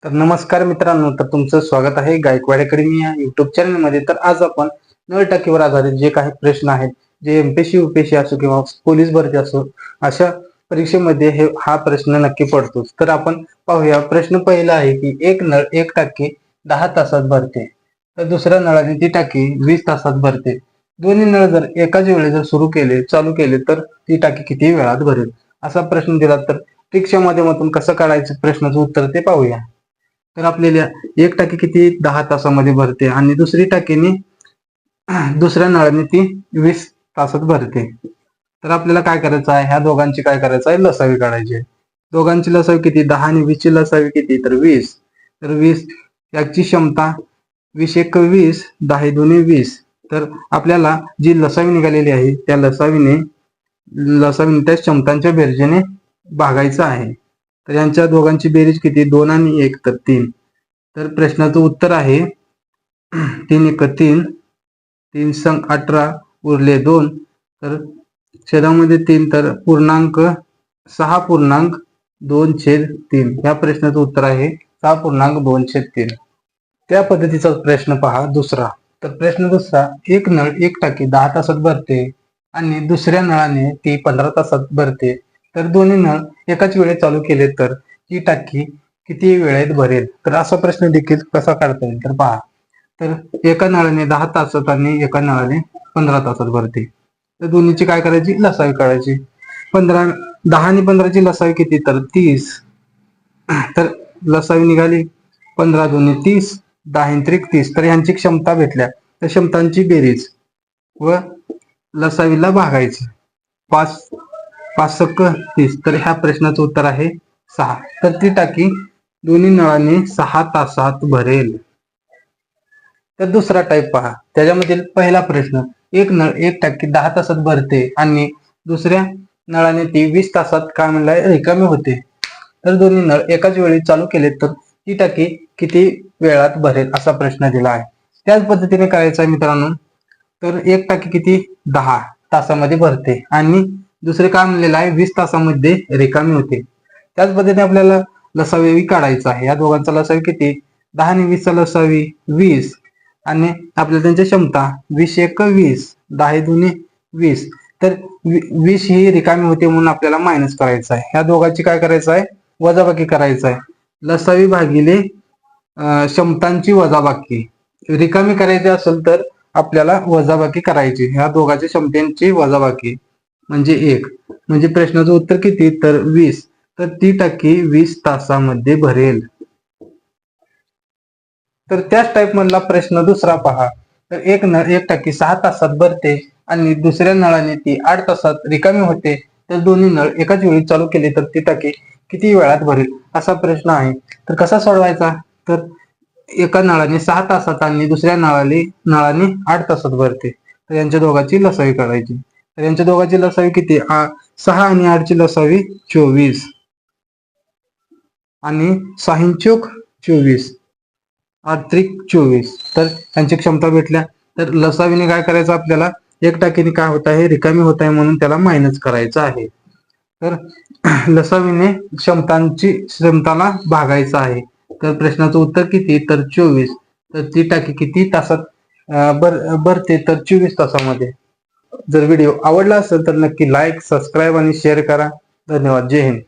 तर नमस्कार मित्रांनो, तर तुमचं स्वागत आहे गायकवाड अकॅडमी या युट्यूब चॅनलमध्ये. तर आज आपण नळ टाकीवर आधारित जे काही प्रश्न आहेत, जे एमपीएससी यूपीएससी असो किंवा पोलीस भरती असो, अशा परीक्षेमध्ये हा प्रश्न नक्की पडतोच. तर आपण पाहूया. प्रश्न पहिला आहे की एक नळ एक टाकी 10 तासात भरते, तर दुसऱ्या नळाने ती टाकी 20 तासात भरते. दोन्ही नळ जर एकाच वेळी जर चालू केले तर ती टाकी किती वेळात भरेल, असा प्रश्न दिला. तर ट्रिकच्या माध्यमातून कसं काढायचं प्रश्नाचं उत्तर ते पाहूया. तर आपल्याला एक टाकी किती 10 तासामध्ये भरते आणि दुसऱ्या नळाने ती 20 तासात भरते. तर आपल्याला काय करायचं आहे, ह्या दोघांची काय करायचं आहे, लसावी काढायची आहे. दोघांची लसावी किती, 10 आणि 20 ची लसावी किती, तर 20. तर 20 याची क्षमता 20 एक 20, 10 दोन्ही 20. तर आपल्याला जी लसावी निघालेली आहे त्या लसावीने त्या क्षमतांच्या बेरजेने भागायचं आहे. तर यांच्या दोघांची बेरीज किती, 2 आणि 1 तर 3. तर प्रश्नाचं उत्तर आहे 3 एक 3, 3 संग 18 उरले 2. तर छेदामध्ये 3, तर पूर्णांक 6.2/3. या प्रश्नाचं उत्तर आहे 6.2/3. त्या पद्धतीचा प्रश्न पहा दुसरा. तर प्रश्न दुसरा, एक नळ एक टाकी 10 तासात भरते आणि दुसऱ्या नळाने ती 15 तासात भरते. तर दोन्ही नळ एकाच वेळी चालू केले तर ही टाकी किती वेळेत भरेल. तर असा प्रश्न देखील कसा काढता येईल तर पहा. तर एका नळाने 10 तासात आणि एका नळाने 15 तासात भरते. तर दोन्हीची काय करायची, लसावी काढायची. 10 आणि 15 ची लसावी किती, तर 30. तर लसावी निघाली 15 दोन्ही 30, 10 त्रिक 30. तर ह्यांची क्षमता भेटल्या. तर क्षमतांची बेरीज व लसावीला भागायचं. 5 सक्क 30. तर ह्या प्रश्नाचं उत्तर आहे 6. तर ती टाकी दोन्ही नळाने 6 तासात भरेल. तर दुसरा टाईप पहा. त्याच्यामधील पहिला प्रश्न, एक नळ एक टाकी 10 तासात भरते आणि दुसऱ्या नळाने ती 20 तासात काय म्हणलाय, रिकामी होते. तर दोन्ही नळ एकाच वेळी चालू केले तर ती टाकी किती वेळात भरेल, असा प्रश्न दिला आहे. त्याच पद्धतीने करायचं आहे मित्रांनो. तर एक टाकी किती 10 तासामध्ये भरते आणि दुसरे काय म्हणलेलं आहे, 20 तासामध्ये रिकामी होते. त्याच पद्धतीने आपल्याला लसावी काढायचा आहे. या दोघांचा लसावी किती, 10 आणि 20 चा लसावी 20 आणि आपल्याला त्यांची क्षमता 20 एक 20, 10 दोन्ही 20. तर 20 ही रिकामी होते म्हणून आपल्याला मायनस करायचं आहे. ह्या दोघांची काय करायचं आहे, वजाबाकी करायचं आहे. लसावी भागिले क्षमतांची वजाबाकी. रिकामी करायची असेल तर आपल्याला वजाबाकी करायची. ह्या दोघांच्या क्षमतेची वजाबाकी म्हणजे 1. म्हणजे प्रश्नाचं उत्तर किती, तर 20. तर ती टाकी 20 तासामध्ये भरेल. तर त्याच टाईप मधला प्रश्न दुसरा पहा. तर एक नळ एक टाकी 6 तासात भरते आणि दुसऱ्या नळाने ती 8 तासात रिकामी होते. तर दोन्ही नळ एकाच वेळी चालू केले तर ती टाकी किती वेळात भरेल, असा प्रश्न आहे. तर कसा सोडवायचा, तर एका नळाने 6 तासात आणि दुसऱ्या नळाने 8 तासात भरते. तर यांच्या दोघांची लसावी काढायची. तर यांच्या दोघांची लसावी किती, 6 आणि 8 ची लसावी 24 आणि 6 चोक 24, 8 त्रिक 24. तर त्यांची क्षमता भेटल्या. तर लसावीने काय करायचं, आपल्याला एक टाकीने काय होत आहे, रिकामी होत आहे म्हणून त्याला मायनस करायचं आहे. तर लसावीने क्षमताला भागायचं आहे. तर प्रश्नाचं उत्तर किती, तर 24. तर ती टाकी किती तासात भरते, तर 24 तासामध्ये. जर व्हिडिओ आवडला असेल तर नक्की लाईक, सबस्क्राईब आणि शेअर करा. धन्यवाद. जय हिंद.